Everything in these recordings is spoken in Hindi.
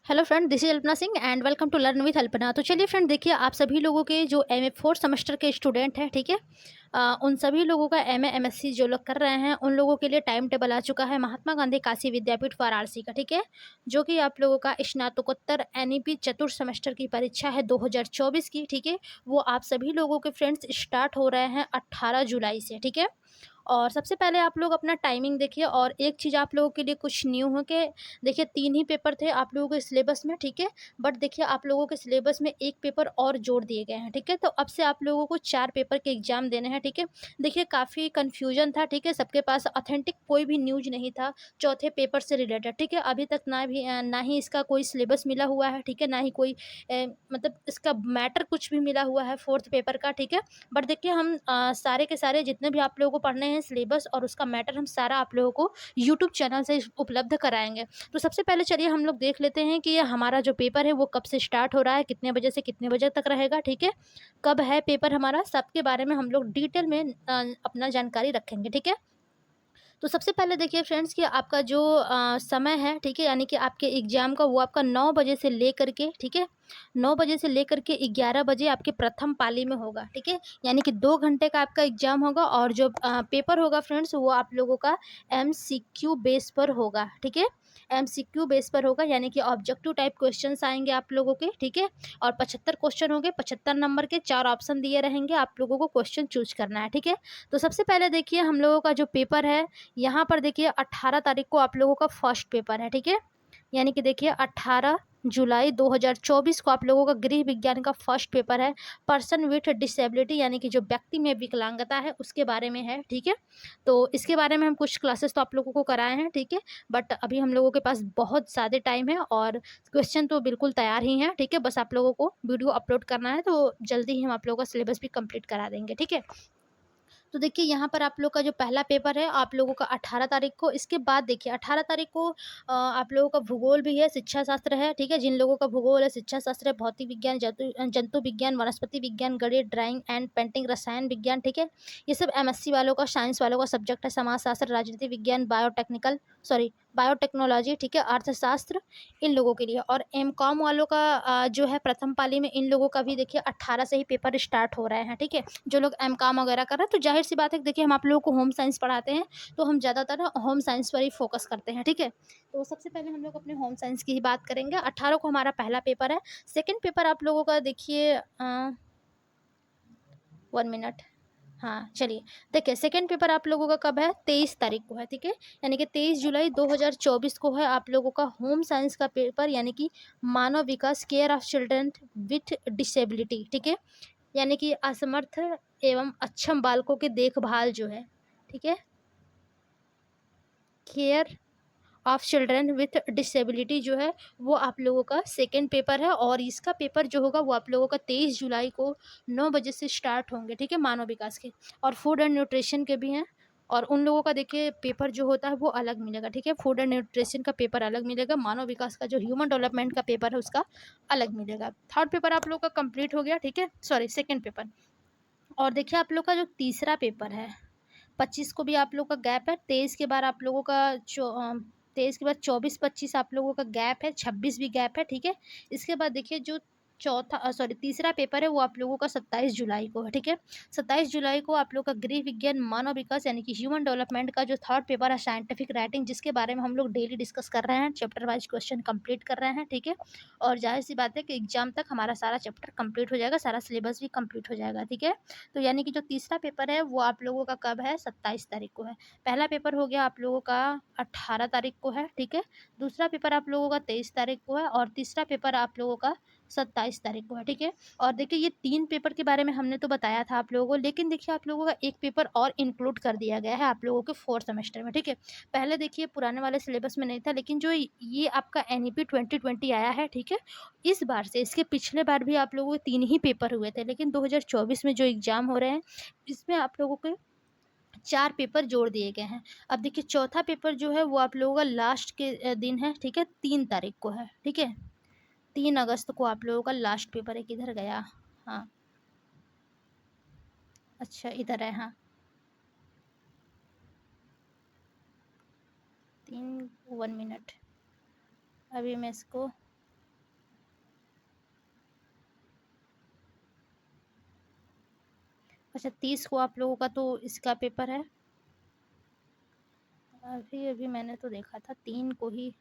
Hello friend, this is Alpana Singh and welcome to learn with Alpana. तो चलिए फ्रेंड, देखिए आप सभी लोगों के जो एमए फोर्थ सेमेस्टर के स्टूडेंट हैं, ठीक है। उन सभी लोगों का एमए एमएससी जो लोग कर रहे हैं उन लोगों के लिए टाइम टेबल आ चुका है महात्मा गांधी काशी विद्यापीठ वाराणसी का, ठीक है। जो कि आप लोगों का स्नातकोत्तर एनईपी चतुर्थ सेमेस्टर की परीक्षा है 2024 की, ठीक है। वो आप सभी लोगों के फ्रेंड्स स्टार्ट हो रहे हैं 18 जुलाई से, ठीक है। और सबसे पहले आप लोग अपना टाइमिंग देखिए। और एक चीज़ आप लोगों के लिए कुछ न्यू हो के देखिए, 3 ही पेपर थे आप लोगों के सिलेबस में, ठीक है। बट देखिए आप लोगों के सिलेबस में 1 पेपर और जोड़ दिए गए हैं, ठीक है। तो अब से आप लोगों को 4 पेपर के एग्ज़ाम देने हैं, ठीक है। देखिए काफ़ी कन्फ्यूजन था, ठीक है। सबके पास ऑथेंटिक कोई भी न्यूज़ नहीं था चौथे पेपर से रिलेटेड, ठीक है। अभी तक ना ही इसका कोई सिलेबस मिला हुआ है, ठीक है। ना ही कोई मतलब इसका मैटर कुछ भी मिला हुआ है 4th पेपर का, ठीक है। बट देखिए हम सारे के सारे जितने भी आप लोगों को पढ़ने हैं सिलेबस और उसका मैटर हम सारा आप लोगों को यूट्यूब चैनल से उपलब्ध कराएँगे। तो सबसे पहले चलिए हम लोग देख लेते हैं कि ये हमारा जो पेपर है वो कब से स्टार्ट हो रहा है, कितने बजे से कितने बजे तक रहेगा, ठीक है। कब है पेपर हमारा, सबके बारे में हम लोग डिटेल में अपना जानकारी रखेंगे, ठीक है। तो सबसे पहले देखिए फ्रेंड्स कि आपका जो समय है, ठीक है, यानी कि आपके एग्ज़ाम का वो आपका 9 बजे से लेकर के, ठीक है, 9 बजे से लेकर के 11 बजे आपके प्रथम पाली में होगा, ठीक है। यानी कि 2 घंटे का आपका एग्ज़ाम होगा और जो पेपर होगा फ्रेंड्स वो आप लोगों का एमसीक्यू बेस पर होगा, ठीक है। एमसीक्यू बेस पर होगा, यानी कि ऑब्जेक्टिव टाइप क्वेश्चंस आएँगे आप लोगों के, ठीक है। और 75 क्वेश्चन होंगे, 75 नंबर के 4 ऑप्शन दिए रहेंगे, आप लोगों को क्वेश्चन चूज़ करना है, ठीक है। तो सबसे पहले देखिए हम लोगों का जो पेपर है, यहाँ पर देखिए 18 तारीख को आप लोगों का फर्स्ट पेपर है, ठीक है। यानी कि देखिए 18 जुलाई 2024 को आप लोगों का गृह विज्ञान का फर्स्ट पेपर है। पर्सन विथ डिसेबिलिटी, यानी कि जो व्यक्ति में विकलांगता है उसके बारे में है, ठीक है। तो इसके बारे में हम कुछ क्लासेस तो आप लोगों को कराए हैं, ठीक है। बट अभी हम लोगों के पास बहुत ज़्यादा टाइम है और क्वेश्चन तो बिल्कुल तैयार ही हैं, ठीक है। बस आप लोगों को वीडियो अपलोड करना है, तो जल्दी ही हम आप लोगों का सिलेबस भी कंप्लीट करा देंगे, ठीक है। तो देखिए यहाँ पर आप लोग का जो पहला पेपर है आप लोगों का 18 तारीख को। इसके बाद देखिए 18 तारीख को आप लोगों का भूगोल भी है, शिक्षा शास्त्र है, ठीक है। जिन लोगों का भूगोल है, शिक्षा शास्त्र है, भौतिक विज्ञान, जंतु विज्ञान, वनस्पति विज्ञान, गणित, ड्राइंग एंड पेंटिंग, रसायन विज्ञान, ठीक है। ये सब एमएससी वालों का, साइंस वालों का सब्जेक्ट है। समाजशास्त्र, राजनीति विज्ञान, बायोटेक्नोलॉजी, ठीक है, अर्थशास्त्र, इन लोगों के लिए। और एमकॉम वालों का जो है प्रथम पाली में, इन लोगों का भी देखिए 18 से ही पेपर स्टार्ट हो रहे हैं, ठीक है। जो लोग एमकॉम वगैरह कर रहे हैं, तो जाहिर सी बात है कि देखिए हम आप लोगों को होम साइंस पढ़ाते हैं, तो हम ज़्यादातर होम साइंस पर ही फोकस करते हैं, ठीक है। तो सबसे पहले हम लोग अपने होम साइंस की ही बात करेंगे। 18 को हमारा पहला पेपर है। सेकेंड पेपर आप लोगों का देखिए 1 मिनट, हाँ चलिए। देखिए सेकेंड पेपर आप लोगों का कब है, 23 तारीख को है, ठीक है। यानी कि 23 जुलाई 2024 को है आप लोगों का होम साइंस का पेपर, यानी कि मानव विकास, care of children with disability, ठीक है। यानी कि असमर्थ एवं अक्षम बालकों की देखभाल जो है, ठीक है, care of children with disability जो है, वो आप लोगों का सेकेंड पेपर है। और इसका पेपर जो होगा वो आप लोगों का 23 जुलाई को 9 बजे से स्टार्ट होंगे, ठीक है, मानव विकास के। और फूड एंड न्यूट्रिशन के भी हैं। और उन लोगों का देखिए पेपर जो होता है वो अलग मिलेगा, ठीक है। फूड एंड न्यूट्रिशन का पेपर अलग मिलेगा, मानव विकास का जो ह्यूमन डेवलपमेंट का पेपर है उसका अलग मिलेगा। थर्ड पेपर आप लोग का कंप्लीट हो गया, ठीक है, सॉरी सेकेंड पेपर। और देखिए आप लोग का जो तीसरा पेपर है, 25 को भी आप लोग का गैप है। 23 के बाद आप लोगों का 23 के बाद 24-25 आप लोगों का गैप है, 26 भी गैप है, ठीक है। इसके बाद देखिए जो तीसरा पेपर है वो आप लोगों का 27 जुलाई को है, ठीक है। 27 जुलाई को आप लोग का गृह विज्ञान मानव विकास, यानी कि ह्यूमन डेवलपमेंट का जो थर्ड पेपर है, साइंटिफिक राइटिंग, जिसके बारे में हम लोग डेली डिस्कस कर रहे हैं, चैप्टर वाइज क्वेश्चन कंप्लीट कर रहे हैं, ठीक है। और जाहिर सी बात है कि एग्जाम तक हमारा सारा चैप्टर कंप्लीट हो जाएगा, सारा सिलेबस भी कंप्लीट हो जाएगा, ठीक है। तो यानी कि जो तीसरा पेपर है वो आप लोगों का कब है, 27 तारीख को है। पहला पेपर हो गया आप लोगों का 18 तारीख को है, ठीक है। दूसरा पेपर आप लोगों का 23 तारीख को है और तीसरा पेपर आप लोगों का 27 तारीख को है, ठीक है। और देखिए ये 3 पेपर के बारे में हमने तो बताया था आप लोगों को, लेकिन देखिए आप लोगों का एक पेपर और इंक्लूड कर दिया गया है आप लोगों के फोर्थ सेमेस्टर में, ठीक है। पहले देखिए पुराने वाले सिलेबस में नहीं था, लेकिन जो ये आपका एनईपी 2020 आया है, ठीक है। इस बार से, इसके पिछले बार भी आप लोगों के 3 ही पेपर हुए थे, लेकिन 2024 में जो एग्ज़ाम हो रहे हैं इसमें आप लोगों के 4 पेपर जोड़ दिए गए हैं। अब देखिए चौथा पेपर जो है वो आप लोगों का लास्ट के दिन है, ठीक है, 3 तारीख को है, ठीक है। 3 अगस्त को आप लोगों का लास्ट पेपर है। किधर गया, हाँ, अच्छा इधर है, हाँ, 1 मिनट, अभी मैं इसको अच्छा 30 को आप लोगों का तो इसका पेपर है। अभी-अभी मैंने तो देखा था 3 को ही।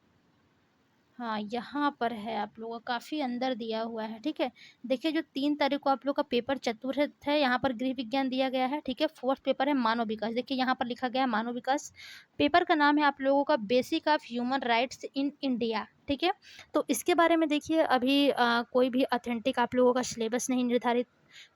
हाँ, यहाँ पर है आप लोगों का काफ़ी अंदर दिया हुआ है, ठीक है? देखिए जो 3 तारीख को आप लोग का पेपर चतुर्थ है, यहाँ पर गृह विज्ञान दिया गया है, ठीक है? 4th पेपर है मानव विकास, देखिए यहाँ पर लिखा गया है मानव विकास। पेपर का नाम है आप लोगों का basic of human rights in India, ठीक है? तो इसके बारे में देखिए अभी कोई भी ऑथेंटिक आप लोगों का सिलेबस नहीं निर्धारित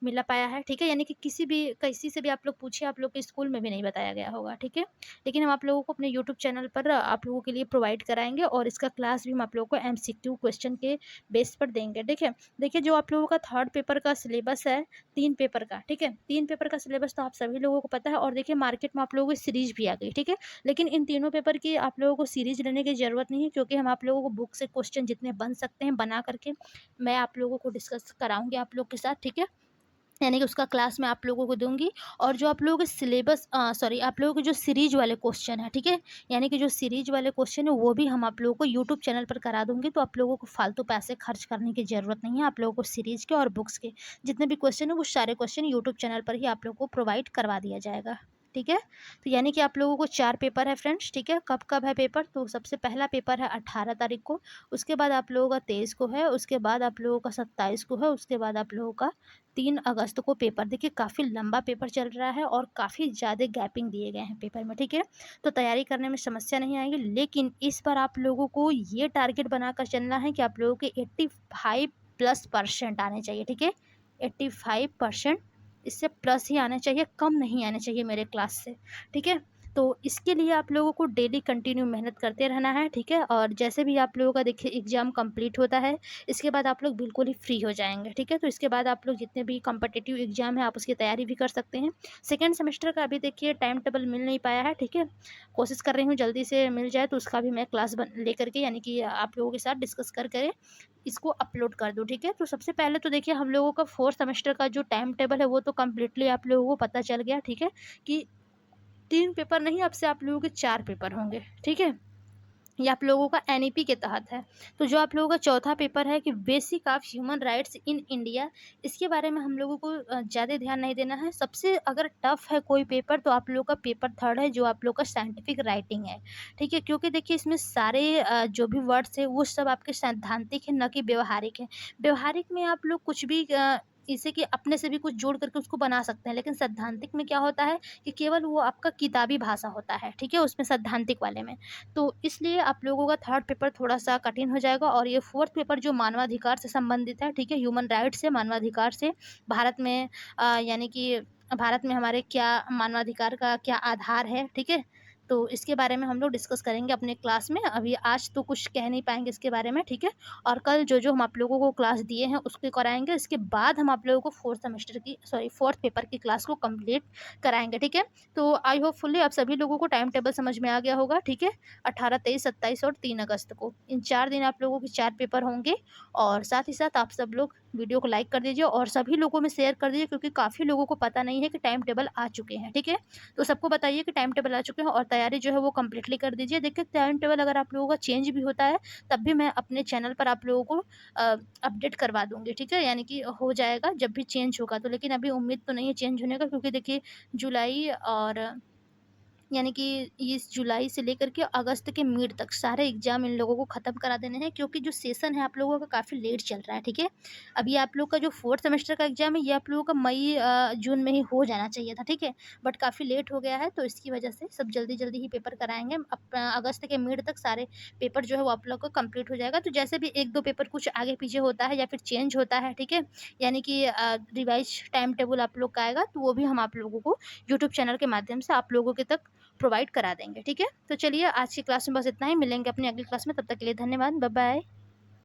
मिल पाया है, ठीक है? यानी कि किसी से भी आप लोग पूछिए, आप लोग के स्कूल में भी नहीं बताया गया होगा, ठीक है? लेकिन हम आप लोगों को अपने यूट्यूब चैनल पर आप लोगों के लिए प्रोवाइड कराएँगे और इसका क्लास भी हम आप लोगों को एमसीक्यू क्वेश्चन के बेस पर देंगे, ठीक है? देखिए जो आप लोगों का 3rd पेपर का सिलेबस है, 3 पेपर का, ठीक है? 3 पेपर का सिलेबस तो आप सभी लोगों को पता है और देखिए मार्केट में आप लोगों को सीरीज़ भी आ गई, ठीक है? लेकिन इन तीनों पेपर की आप लोगों को सीरीज़ लेने की ज़रूरत नहीं है, क्योंकि हम आप लोगों को बुक से क्वेश्चन जितने बन सकते हैं बना करके मैं आप लोगों को डिस्कस कराऊँगी आप लोग के साथ, ठीक है? यानी कि उसका क्लास मैं आप लोगों को दूँगी और जो आप लोगों के सिलेबस सॉरी आप लोगों के जो सीरीज़ वाले क्वेश्चन हैं, ठीक है? यानी कि जो सीरीज़ वाले क्वेश्चन है वो भी हम आप लोगों को यूट्यूब चैनल पर करा दूँगी, तो आप लोगों को फालतू पैसे खर्च करने की ज़रूरत नहीं है। आप लोगों को सीरीज़ के और बुक्स के जितने भी क्वेश्चन हैं वो सारे क्वेश्चन यूट्यूब चैनल पर ही आप लोगों को प्रोवाइड करवा दिया जाएगा, ठीक है? तो यानी कि आप लोगों को 4 पेपर है फ्रेंड्स, ठीक है? कब-कब है पेपर? तो सबसे पहला पेपर है 18 तारीख को, उसके बाद आप लोगों का 23 को है, उसके बाद आप लोगों का 27 को है, उसके बाद आप लोगों का 3 अगस्त को पेपर। देखिए काफ़ी लंबा पेपर चल रहा है और काफ़ी ज़्यादा गैपिंग दिए गए हैं पेपर में, ठीक है? तो तैयारी करने में समस्या नहीं आएगी, लेकिन इस बार आप लोगों को ये टारगेट बनाकर चलना है कि आप लोगों के 85+% आने चाहिए, ठीक है? 85% इससे प्लस ही आने चाहिए, कम नहीं आने चाहिए मेरे क्लास से, ठीक है? तो इसके लिए आप लोगों को डेली कंटिन्यू मेहनत करते रहना है, ठीक है? और जैसे भी आप लोगों का देखिए एग्ज़ाम कंप्लीट होता है, इसके बाद आप लोग बिल्कुल ही फ्री हो जाएँगे, ठीक है? तो इसके बाद आप लोग जितने भी कॉम्पिटिटिव एग्ज़ाम है आप उसकी तैयारी भी कर सकते हैं। सेकंड सेमेस्टर का अभी देखिए टाइम टेबल मिल नहीं पाया है, ठीक है? कोशिश कर रही हूँ जल्दी से मिल जाए तो उसका भी मैं क्लास लेकर के यानी कि आप लोगों के साथ डिस्कस कर इसको अपलोड कर दूँ, ठीक है? तो सबसे पहले तो देखिए हम लोगों का 4th सेमेस्टर का जो टाइम टेबल है वो तो कंप्लीटली आप लोगों को पता चल गया, ठीक है? कि 3 पेपर नहीं अब से आप लोगों के 4 पेपर होंगे, ठीक है? ये आप लोगों का एनईपी के तहत है। तो जो आप लोगों का चौथा पेपर है कि basic of human rights in India, इसके बारे में हम लोगों को ज़्यादा ध्यान नहीं देना है। सबसे अगर टफ़ है कोई पेपर तो आप लोगों का पेपर 3rd है जो आप लोग का साइंटिफिक राइटिंग है, ठीक है? क्योंकि देखिए इसमें सारे जो भी वर्ड्स हैं वो सब आपके सैद्धांतिक हैं ना कि व्यावहारिक हैं। व्यावहारिक में आप लोग कुछ भी जैसे कि अपने से भी कुछ जोड़ करके उसको बना सकते हैं, लेकिन सैद्धांतिक में क्या होता है कि केवल वो आपका किताबी भाषा होता है, ठीक है? उसमें सैद्धांतिक वाले में। तो इसलिए आप लोगों का 3rd पेपर थोड़ा-सा कठिन हो जाएगा और ये 4th पेपर जो मानवाधिकार से संबंधित है, ठीक है? ह्यूमन राइट्स से, मानवाधिकार से, भारत में यानी कि भारत में हमारे क्या मानवाधिकार का क्या आधार है, ठीक है? तो इसके बारे में हम लोग डिस्कस करेंगे अपने क्लास में। अभी आज तो कुछ कह नहीं पाएँगे इसके बारे में, ठीक है? और कल जो-जो हम आप लोगों को क्लास दिए हैं उसको कराएँगे। इसके बाद हम आप लोगों को 4th पेपर की क्लास को कंप्लीट कराएँगे, ठीक है? तो आई होप फुल्ली आप सभी लोगों को टाइम टेबल समझ में आ गया होगा, ठीक है? 18, 23, 27 और 3 अगस्त को। इन 4 दिन आप लोगों के 4 पेपर होंगे और साथ ही साथ आप सब लोग वीडियो को लाइक कर दीजिए और सभी लोगों में शेयर कर दीजिए, क्योंकि काफ़ी लोगों को पता नहीं है कि टाइम टेबल आ चुके हैं, ठीक है? तो सबको बताइए कि टाइम टेबल आ चुके हैं और तैयारी जो है वो कंप्लीटली कर दीजिए। देखिए टाइम टेबल अगर आप लोगों का चेंज भी होता है, तब भी मैं अपने चैनल पर आप लोगों को अपडेट करवा दूँगी, ठीक है? यानी कि हो जाएगा जब भी चेंज होगा तो, लेकिन अभी उम्मीद तो नहीं है चेंज होने का, क्योंकि देखिए जुलाई और यानी कि इस जुलाई से लेकर के अगस्त के मिड तक सारे एग्ज़ाम इन लोगों को ख़त्म करा देने हैं, क्योंकि जो सेशन है आप लोगों का काफ़ी लेट चल रहा है, ठीक है? अभी आप लोग का जो 4th सेमेस्टर का एग्ज़ाम है ये आप लोगों का मई जून में ही हो जाना चाहिए था, ठीक है? बट काफ़ी लेट हो गया है, तो इसकी वजह से सब जल्दी-जल्दी ही पेपर कराएँगे। अगस्त के मिड तक सारे पेपर जो है वो आप लोग का कंप्लीट हो जाएगा। तो जैसे भी 1-2 पेपर कुछ आगे-पीछे होता है या फिर चेंज होता है, ठीक है? यानी कि रिवाइज़ टाइम टेबल आप लोग का आएगा, तो वो भी हम आप लोगों को यूट्यूब चैनल के माध्यम से आप लोगों के तक प्रोवाइड करा देंगे, ठीक है? तो चलिए आज की क्लास में बस इतना ही, मिलेंगे अपनी अगली क्लास में, तब तक के लिए धन्यवाद, बाय बाय।